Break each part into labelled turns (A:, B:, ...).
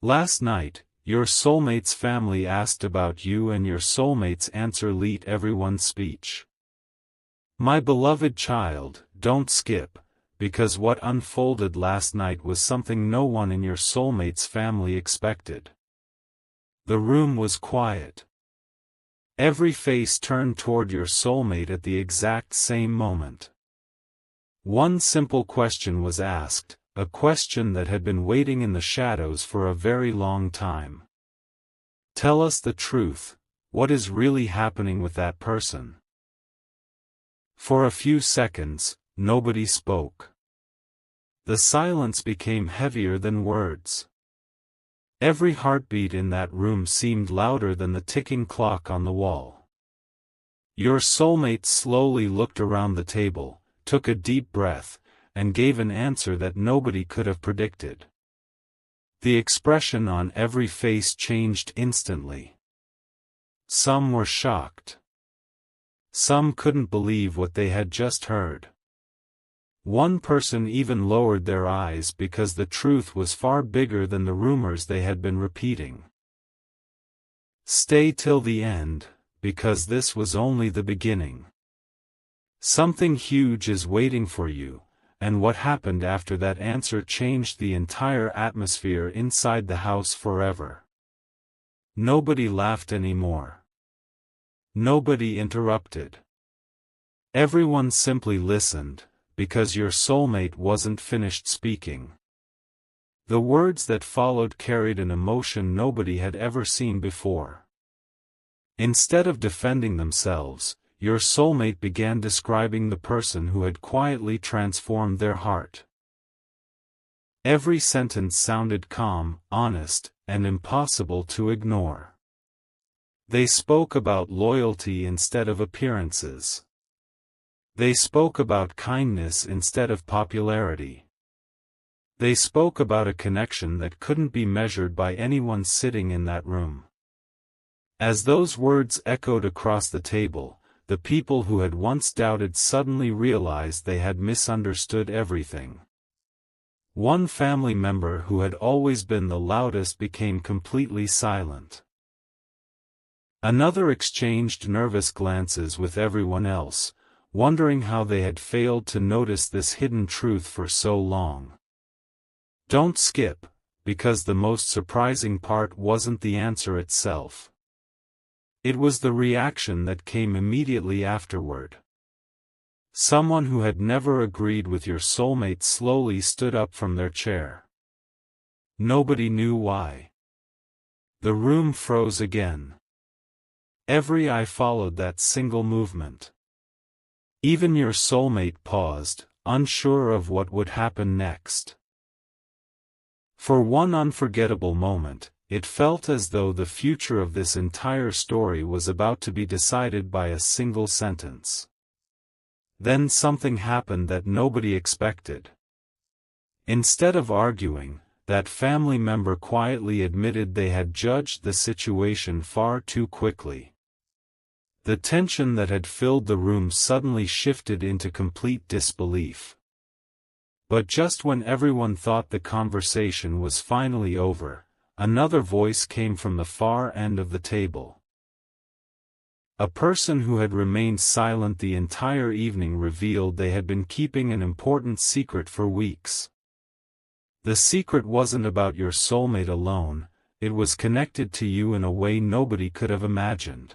A: Last night, your soulmate's family asked about you and your soulmate's answer Leet everyone's speech. My beloved child, don't skip, because what unfolded last night was something no one in your soulmate's family expected. The room was quiet. Every face turned toward your soulmate at the exact same moment. One simple question was asked, a question that had been waiting in the shadows for a very long time. Tell us the truth, what is really happening with that person? For a few seconds, nobody spoke. The silence became heavier than words. Every heartbeat in that room seemed louder than the ticking clock on the wall. Your soulmate slowly looked around the table, took a deep breath, and gave an answer that nobody could have predicted. The expression on every face changed instantly. Some were shocked. Some couldn't believe what they had just heard. One person even lowered their eyes because the truth was far bigger than the rumors they had been repeating. Stay till the end, because this was only the beginning. Something huge is waiting for you, and what happened after that answer changed the entire atmosphere inside the house forever. Nobody laughed anymore. Nobody interrupted. Everyone simply listened, because your soulmate wasn't finished speaking. The words that followed carried an emotion nobody had ever seen before. Instead of defending themselves, your soulmate began describing the person who had quietly transformed their heart. Every sentence sounded calm, honest, and impossible to ignore. They spoke about loyalty instead of appearances. They spoke about kindness instead of popularity. They spoke about a connection that couldn't be measured by anyone sitting in that room. As those words echoed across the table, the people who had once doubted suddenly realized they had misunderstood everything. One family member who had always been the loudest became completely silent. Another exchanged nervous glances with everyone else, wondering how they had failed to notice this hidden truth for so long. Don't skip, because the most surprising part wasn't the answer itself. It was the reaction that came immediately afterward. Someone who had never agreed with your soulmate slowly stood up from their chair. Nobody knew why. The room froze again. Every eye followed that single movement. Even your soulmate paused, unsure of what would happen next. For one unforgettable moment, it felt as though the future of this entire story was about to be decided by a single sentence. Then something happened that nobody expected. Instead of arguing, that family member quietly admitted they had judged the situation far too quickly. The tension that had filled the room suddenly shifted into complete disbelief. But just when everyone thought the conversation was finally over, another voice came from the far end of the table. A person who had remained silent the entire evening revealed they had been keeping an important secret for weeks. The secret wasn't about your soulmate alone, it was connected to you in a way nobody could have imagined.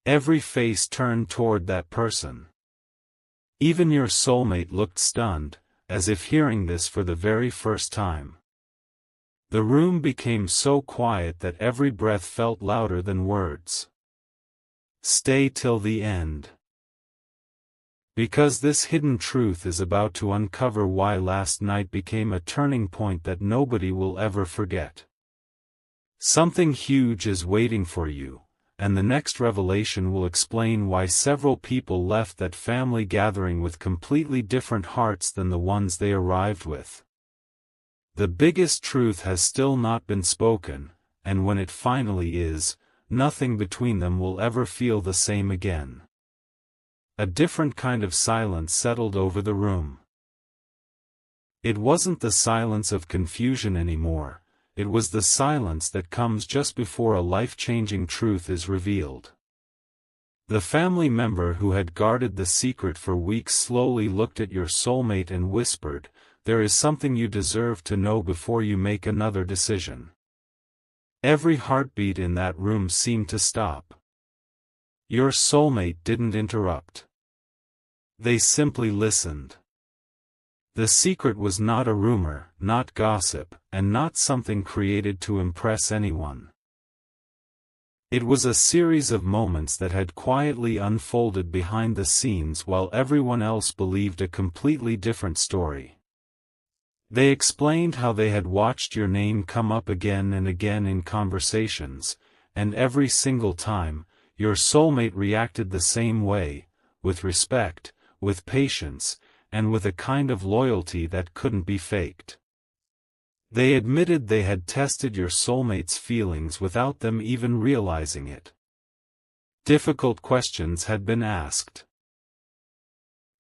A: Every face turned toward that person. Even your soulmate looked stunned, as if hearing this for the very first time. The room became so quiet that every breath felt louder than words. Stay till the end. Because this hidden truth is about to uncover why last night became a turning point that nobody will ever forget. Something huge is waiting for you, and the next revelation will explain why several people left that family gathering with completely different hearts than the ones they arrived with. The biggest truth has still not been spoken, and when it finally is, nothing between them will ever feel the same again. A different kind of silence settled over the room. It wasn't the silence of confusion anymore, it was the silence that comes just before a life-changing truth is revealed. The family member who had guarded the secret for weeks slowly looked at your soulmate and whispered, "There is something you deserve to know before you make another decision." Every heartbeat in that room seemed to stop. Your soulmate didn't interrupt. They simply listened. The secret was not a rumor, not gossip, and not something created to impress anyone. It was a series of moments that had quietly unfolded behind the scenes while everyone else believed a completely different story. They explained how they had watched your name come up again and again in conversations, and every single time, your soulmate reacted the same way, with respect, with patience, and with a kind of loyalty that couldn't be faked. They admitted they had tested your soulmate's feelings without them even realizing it. Difficult questions had been asked.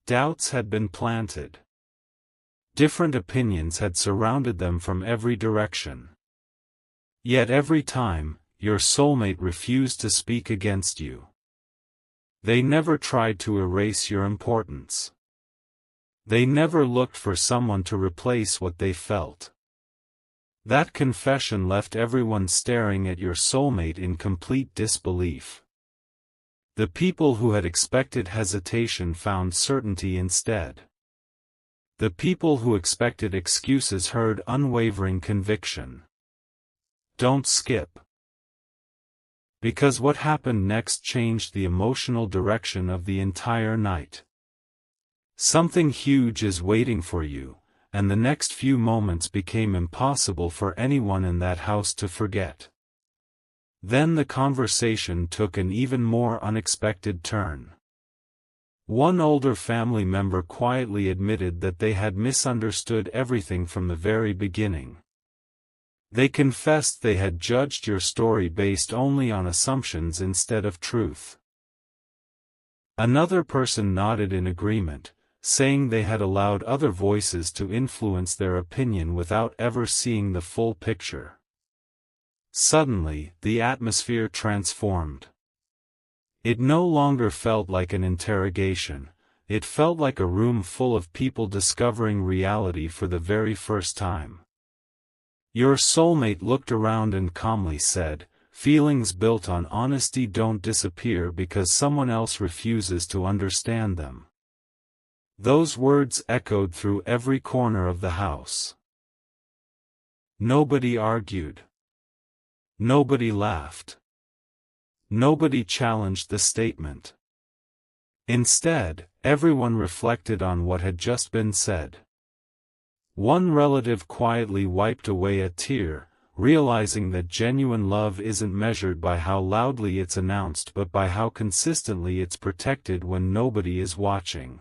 A: Doubts had been planted. Different opinions had surrounded them from every direction. Yet every time, your soulmate refused to speak against you. They never tried to erase your importance. They never looked for someone to replace what they felt. That confession left everyone staring at your soulmate in complete disbelief. The people who had expected hesitation found certainty instead. The people who expected excuses heard unwavering conviction. Don't skip. Because what happened next changed the emotional direction of the entire night. Something huge is waiting for you, and the next few moments became impossible for anyone in that house to forget. Then the conversation took an even more unexpected turn. One older family member quietly admitted that they had misunderstood everything from the very beginning. They confessed they had judged your story based only on assumptions instead of truth. Another person nodded in agreement, saying they had allowed other voices to influence their opinion without ever seeing the full picture. Suddenly, the atmosphere transformed. It no longer felt like an interrogation, it felt like a room full of people discovering reality for the very first time. Your soulmate looked around and calmly said, "Feelings built on honesty don't disappear because someone else refuses to understand them." Those words echoed through every corner of the house. Nobody argued. Nobody laughed. Nobody challenged the statement. Instead, everyone reflected on what had just been said. One relative quietly wiped away a tear, realizing that genuine love isn't measured by how loudly it's announced but by how consistently it's protected when nobody is watching.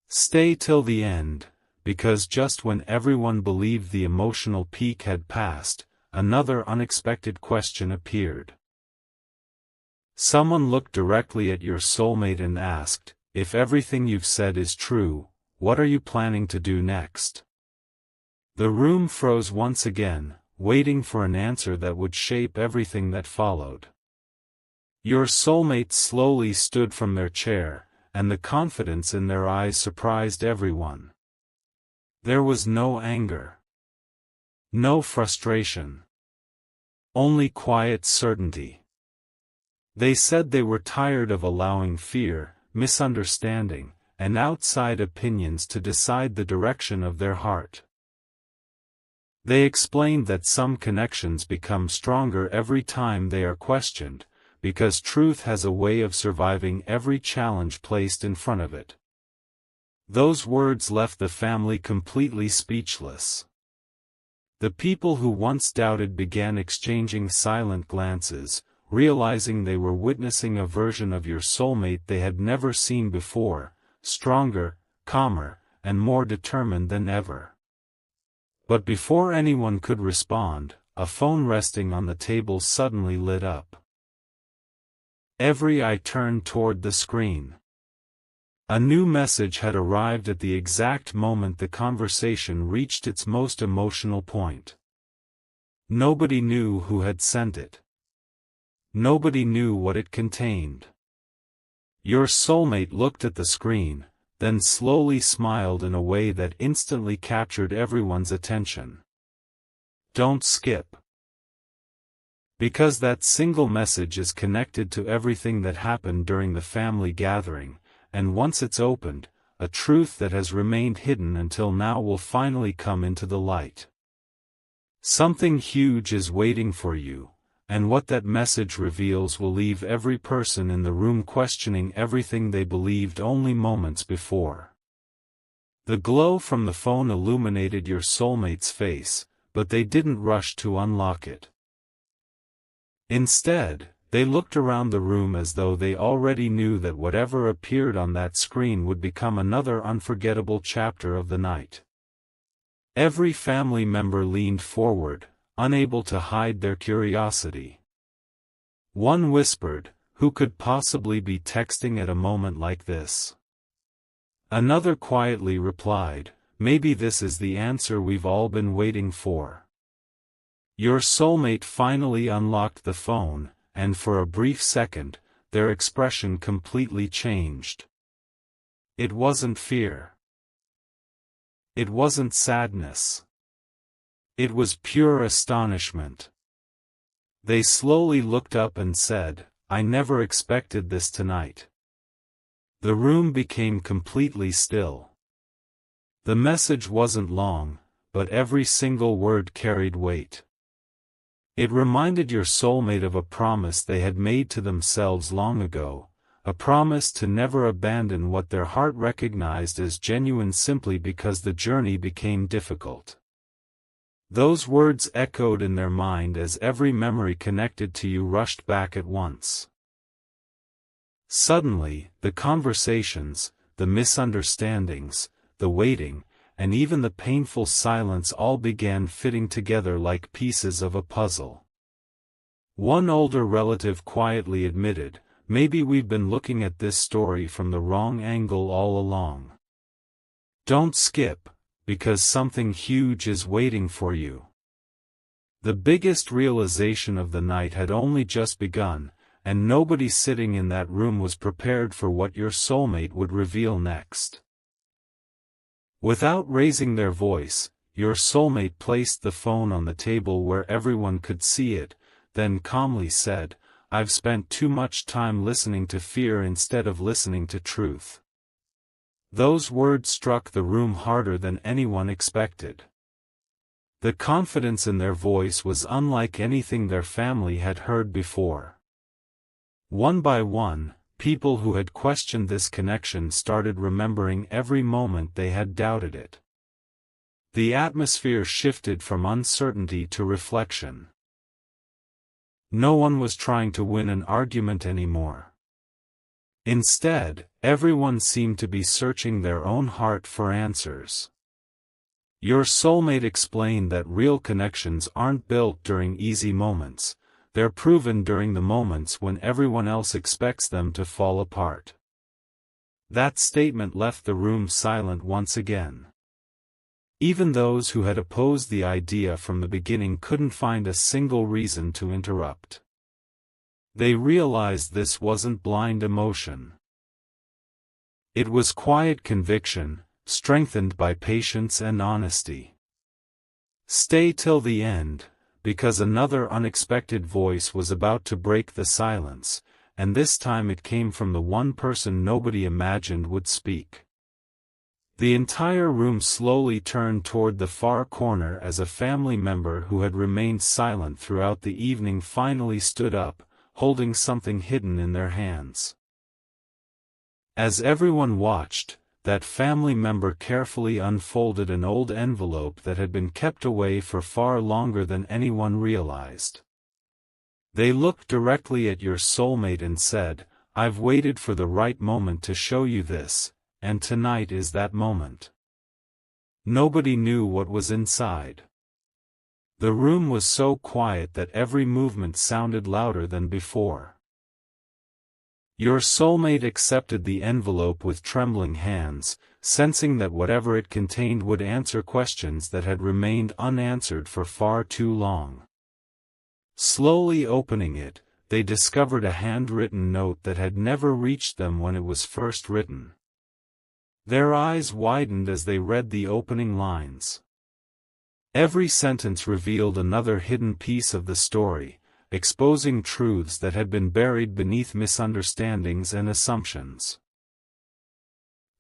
A: Stay till the end, because just when everyone believed the emotional peak had passed, another unexpected question appeared. Someone looked directly at your soulmate and asked, "If everything you've said is true, what are you planning to do next?" The room froze once again, waiting for an answer that would shape everything that followed. Your soulmate slowly stood from their chair, and the confidence in their eyes surprised everyone. There was no anger. No frustration. Only quiet certainty. They said they were tired of allowing fear, misunderstanding, and outside opinions to decide the direction of their heart. They explained that some connections become stronger every time they are questioned, because truth has a way of surviving every challenge placed in front of it. Those words left the family completely speechless. The people who once doubted began exchanging silent glances, realizing they were witnessing a version of your soulmate they had never seen before, stronger, calmer, and more determined than ever. But before anyone could respond, a phone resting on the table suddenly lit up. Every eye turned toward the screen. A new message had arrived at the exact moment the conversation reached its most emotional point. Nobody knew who had sent it. Nobody knew what it contained. Your soulmate looked at the screen, then slowly smiled in a way that instantly captured everyone's attention. Don't skip. Because that single message is connected to everything that happened during the family gathering, and once it's opened, a truth that has remained hidden until now will finally come into the light. Something huge is waiting for you, and what that message reveals will leave every person in the room questioning everything they believed only moments before. The glow from the phone illuminated your soulmate's face, but they didn't rush to unlock it. Instead, they looked around the room as though they already knew that whatever appeared on that screen would become another unforgettable chapter of the night. Every family member leaned forward, unable to hide their curiosity. One whispered, "Who could possibly be texting at a moment like this?" Another quietly replied, "Maybe this is the answer we've all been waiting for." Your soulmate finally unlocked the phone, and for a brief second, their expression completely changed. It wasn't fear. It wasn't sadness. It was pure astonishment. They slowly looked up and said, "I never expected this tonight." The room became completely still. The message wasn't long, but every single word carried weight. It reminded your soulmate of a promise they had made to themselves long ago, a promise to never abandon what their heart recognized as genuine simply because the journey became difficult. Those words echoed in their mind as every memory connected to you rushed back at once. Suddenly, the conversations, the misunderstandings, the waiting, and even the painful silence all began fitting together like pieces of a puzzle. One older relative quietly admitted, "Maybe we've been looking at this story from the wrong angle all along." Don't skip, because something huge is waiting for you. The biggest realization of the night had only just begun, and nobody sitting in that room was prepared for what your soulmate would reveal next. Without raising their voice, your soulmate placed the phone on the table where everyone could see it, then calmly said, "I've spent too much time listening to fear instead of listening to truth." Those words struck the room harder than anyone expected. The confidence in their voice was unlike anything their family had heard before. One by one, people who had questioned this connection started remembering every moment they had doubted it. The atmosphere shifted from uncertainty to reflection. No one was trying to win an argument anymore. Instead, everyone seemed to be searching their own heart for answers. Your soulmate explained that real connections aren't built during easy moments. They're proven during the moments when everyone else expects them to fall apart. That statement left the room silent once again. Even those who had opposed the idea from the beginning couldn't find a single reason to interrupt. They realized this wasn't blind emotion. It was quiet conviction, strengthened by patience and honesty. Stay till the end, because another unexpected voice was about to break the silence, and this time it came from the one person nobody imagined would speak. The entire room slowly turned toward the far corner as a family member who had remained silent throughout the evening finally stood up, holding something hidden in their hands. As everyone watched, that family member carefully unfolded an old envelope that had been kept away for far longer than anyone realized. They looked directly at your soulmate and said, "I've waited for the right moment to show you this, and tonight is that moment." Nobody knew what was inside. The room was so quiet that every movement sounded louder than before. Your soulmate accepted the envelope with trembling hands, sensing that whatever it contained would answer questions that had remained unanswered for far too long. Slowly opening it, they discovered a handwritten note that had never reached them when it was first written. Their eyes widened as they read the opening lines. Every sentence revealed another hidden piece of the story, exposing truths that had been buried beneath misunderstandings and assumptions.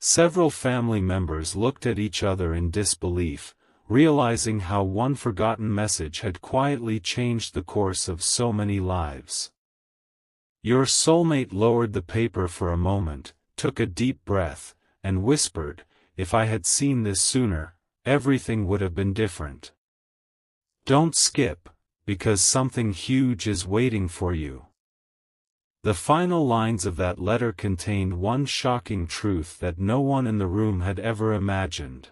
A: Several family members looked at each other in disbelief, realizing how one forgotten message had quietly changed the course of so many lives. Your soulmate lowered the paper for a moment, took a deep breath, and whispered, "If I had seen this sooner, everything would have been different. Don't skip, because something huge is waiting for you." The final lines of that letter contained one shocking truth that no one in the room had ever imagined.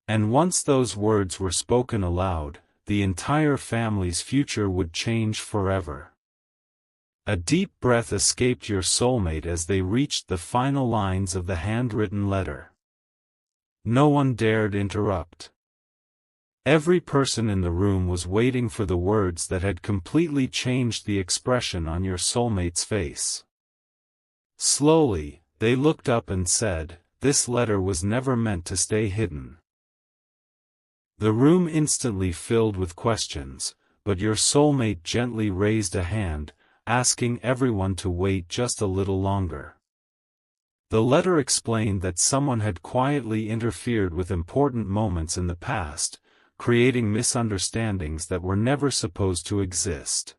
A: And once those words were spoken aloud, the entire family's future would change forever. A deep breath escaped your soulmate as they reached the final lines of the handwritten letter. No one dared interrupt. Every person in the room was waiting for the words that had completely changed the expression on your soulmate's face. Slowly, they looked up and said, "This letter was never meant to stay hidden." The room instantly filled with questions, but your soulmate gently raised a hand, asking everyone to wait just a little longer. The letter explained that someone had quietly interfered with important moments in the past, creating misunderstandings that were never supposed to exist.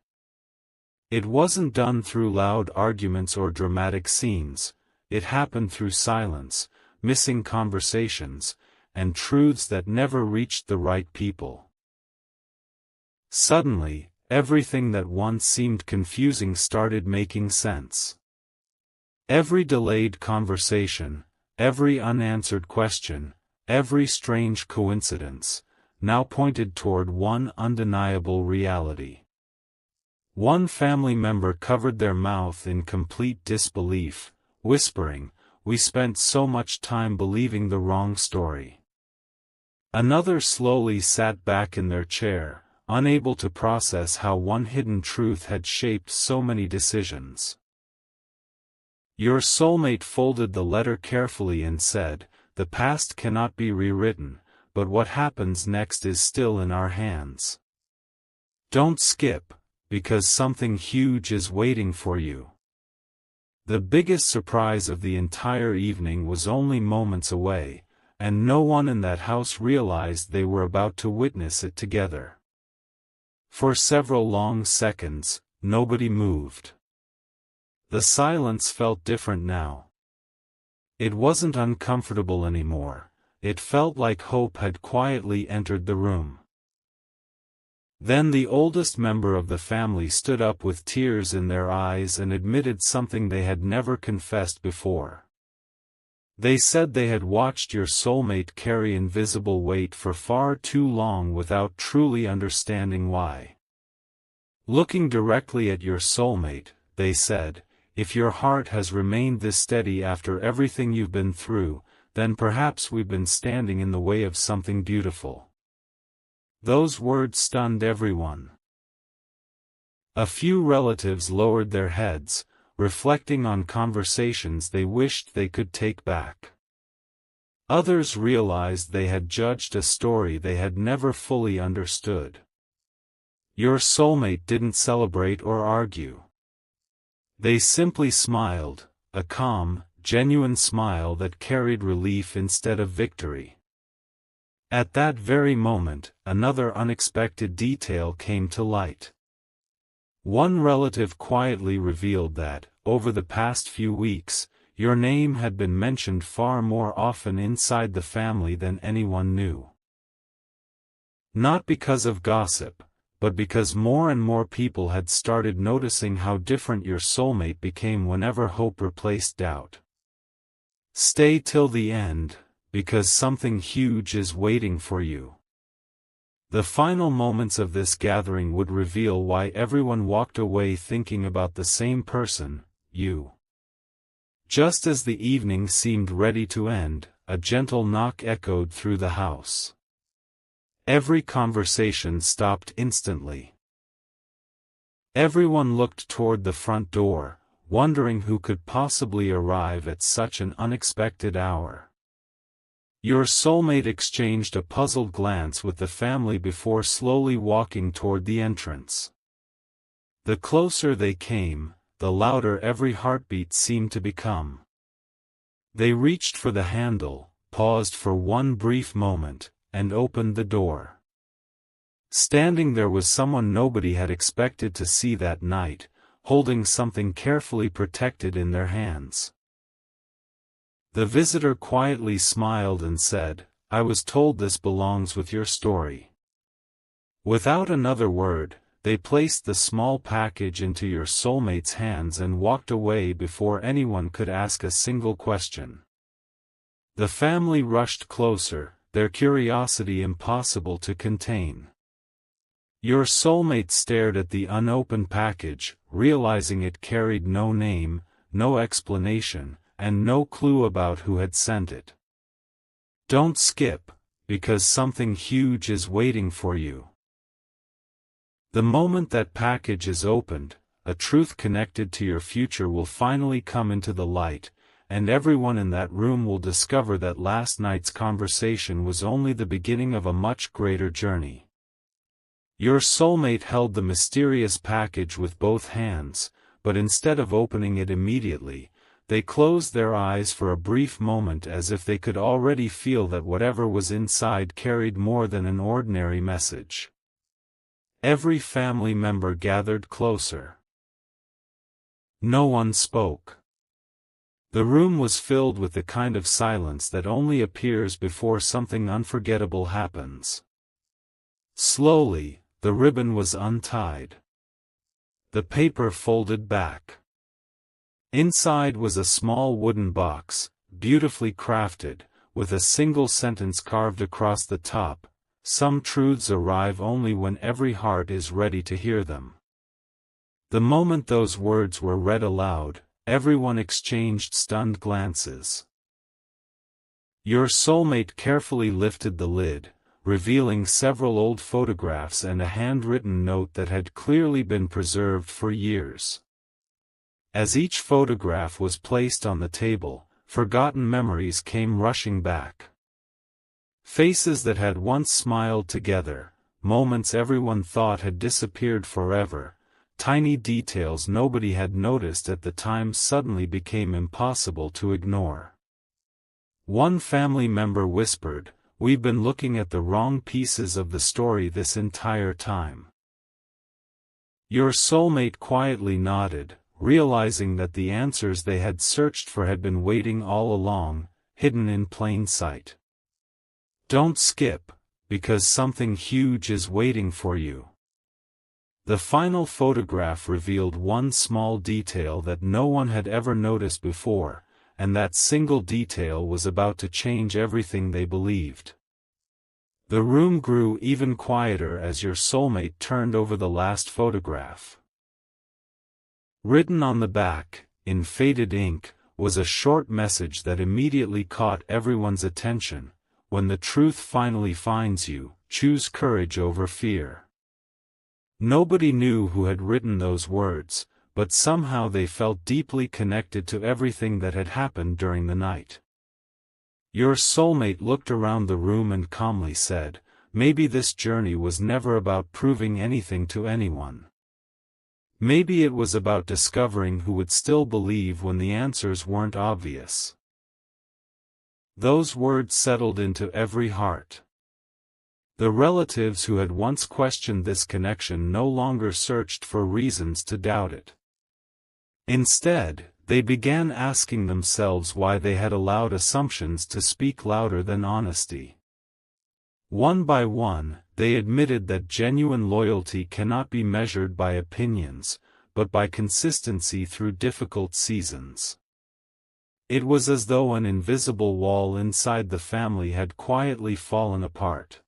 A: It wasn't done through loud arguments or dramatic scenes, it happened through silence, missing conversations, and truths that never reached the right people. Suddenly, everything that once seemed confusing started making sense. Every delayed conversation, every unanswered question, every strange coincidence, now pointed toward one undeniable reality. One family member covered their mouth in complete disbelief, whispering, "We spent so much time believing the wrong story." Another slowly sat back in their chair, unable to process how one hidden truth had shaped so many decisions. Your soulmate folded the letter carefully and said, "The past cannot be rewritten, but what happens next is still in our hands. Don't skip, because something huge is waiting for you." The biggest surprise of the entire evening was only moments away, and no one in that house realized they were about to witness it together. For several long seconds, nobody moved. The silence felt different now. It wasn't uncomfortable anymore, it felt like hope had quietly entered the room. Then the oldest member of the family stood up with tears in their eyes and admitted something they had never confessed before. They said they had watched your soulmate carry invisible weight for far too long without truly understanding why. Looking directly at your soulmate, they said, "If your heart has remained this steady after everything you've been through, then perhaps we've been standing in the way of something beautiful." Those words stunned everyone. A few relatives lowered their heads, reflecting on conversations they wished they could take back. Others realized they had judged a story they had never fully understood. Your soulmate didn't celebrate or argue. They simply smiled, a calm, genuine smile that carried relief instead of victory. At that very moment, another unexpected detail came to light. One relative quietly revealed that, over the past few weeks, your name had been mentioned far more often inside the family than anyone knew. Not because of gossip, but because more and more people had started noticing how different your soulmate became whenever hope replaced doubt. Stay till the end, because something huge is waiting for you. The final moments of this gathering would reveal why everyone walked away thinking about the same person, you. Just as the evening seemed ready to end, a gentle knock echoed through the house. Every conversation stopped instantly. Everyone looked toward the front door, wondering who could possibly arrive at such an unexpected hour. Your soulmate exchanged a puzzled glance with the family before slowly walking toward the entrance. The closer they came, the louder every heartbeat seemed to become. They reached for the handle, paused for one brief moment, and opened the door. Standing there was someone nobody had expected to see that night, holding something carefully protected in their hands. The visitor quietly smiled and said, "I was told this belongs with your story." Without another word, they placed the small package into your soulmate's hands and walked away before anyone could ask a single question. The family rushed closer, their curiosity impossible to contain. Your soulmate stared at the unopened package, realizing it carried no name, no explanation, and no clue about who had sent it. Don't skip, because something huge is waiting for you. The moment that package is opened, a truth connected to your future will finally come into the light, and everyone in that room will discover that last night's conversation was only the beginning of a much greater journey. Your soulmate held the mysterious package with both hands, but instead of opening it immediately, they closed their eyes for a brief moment as if they could already feel that whatever was inside carried more than an ordinary message. Every family member gathered closer. No one spoke. The room was filled with the kind of silence that only appears before something unforgettable happens. Slowly, the ribbon was untied. The paper folded back. Inside was a small wooden box, beautifully crafted, with a single sentence carved across the top: "Some truths arrive only when every heart is ready to hear them." The moment those words were read aloud, everyone exchanged stunned glances. Your soulmate carefully lifted the lid, revealing several old photographs and a handwritten note that had clearly been preserved for years. As each photograph was placed on the table, forgotten memories came rushing back. Faces that had once smiled together, moments everyone thought had disappeared forever, tiny details nobody had noticed at the time suddenly became impossible to ignore. One family member whispered, "We've been looking at the wrong pieces of the story this entire time." Your soulmate quietly nodded, realizing that the answers they had searched for had been waiting all along, hidden in plain sight. Don't skip, because something huge is waiting for you. The final photograph revealed one small detail that no one had ever noticed before, and that single detail was about to change everything they believed. The room grew even quieter as your soulmate turned over the last photograph. Written on the back, in faded ink, was a short message that immediately caught everyone's attention: "When the truth finally finds you, choose courage over fear." Nobody knew who had written those words, but somehow they felt deeply connected to everything that had happened during the night. Your soulmate looked around the room and calmly said, "Maybe this journey was never about proving anything to anyone. Maybe it was about discovering who would still believe when the answers weren't obvious." Those words settled into every heart. The relatives who had once questioned this connection no longer searched for reasons to doubt it. Instead, they began asking themselves why they had allowed assumptions to speak louder than honesty. One by one, they admitted that genuine loyalty cannot be measured by opinions, but by consistency through difficult seasons. It was as though an invisible wall inside the family had quietly fallen apart.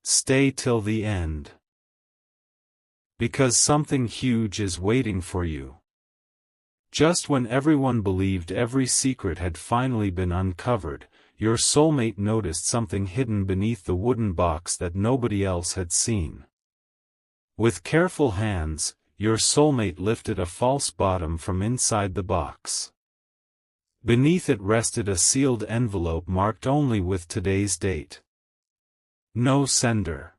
A: Stay till the end. Because something huge is waiting for you. Just when everyone believed every secret had finally been uncovered, your soulmate noticed something hidden beneath the wooden box that nobody else had seen. With careful hands, your soulmate lifted a false bottom from inside the box. Beneath it rested a sealed envelope marked only with today's date. No sender.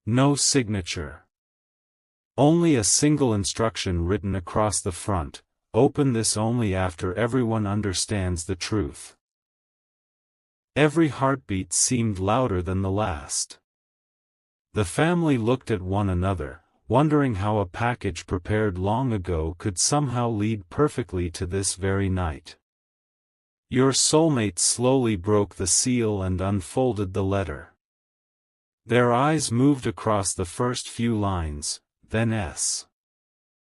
A: No signature. Only a single instruction written across the front: open this only after everyone understands the truth. Every heartbeat seemed louder than the last. The family looked at one another, wondering how a package prepared long ago could somehow lead perfectly to this very night. Your soulmate slowly broke the seal and unfolded the letter. Their eyes moved across the first few lines, then S.